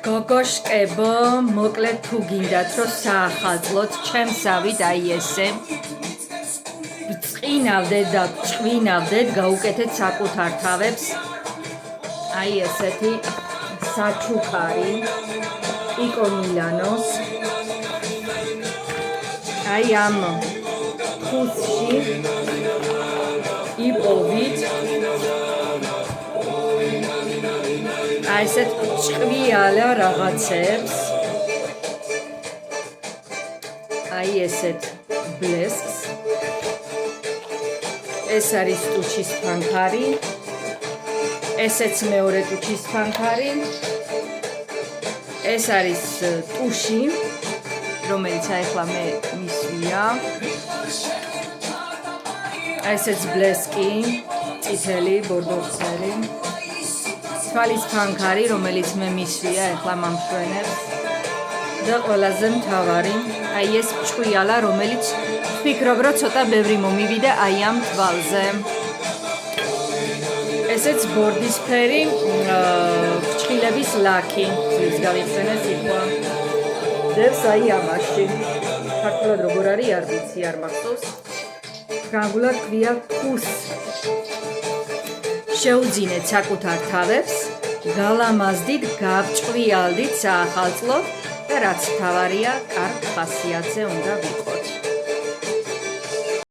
გოგოშკებო, მოკლედ თუ გინდათ რომ საახალწლოთ ჩემსავით აი ესე წინავდეთ და წვინავდეთ, გაუკეთეთ საკუთარ თავებს. აი ესეთი საჩუქარი პიკო მილანოს. აი ამ ხუთში იპოვით აი ესეთ ჭყვიალა რაღაცებს. აი ესეთ ბლესკს. ეს არის ტუჩის ფანქარი. ესეც მეორე ტუჩის ფანქარი. ეს არის ტუში, რომელიც ახლა მე მისვია. ესეც ბლესკი, წითელი, ბორდოვცერი. თვალის ფანქარი, რომელიც მე მისვია ახლა მომშვენებს. და ყველაზე მთავარი, აი ეს ჭყვიალა, რომელიც ვფიქრობ, რომ ცოტა ბევრი მომივიდა აი ამ თვალზე. ესეც ბორდისფერი ფრჩხილების ლაკი, ის გავიხსენეთ იქვა. დევს აი ამაში. ქართულად როგორ არის არ ვიცი, არ მახსოვს. ფრანგულად ქვია ქუს. შეუძინეთ საკუთარ თავებს, გალამაზდით, გავჭყვიალდით საახალწლოდ და რაც თავარია, კარგ ხასიათზე უნდა ვიყოთ.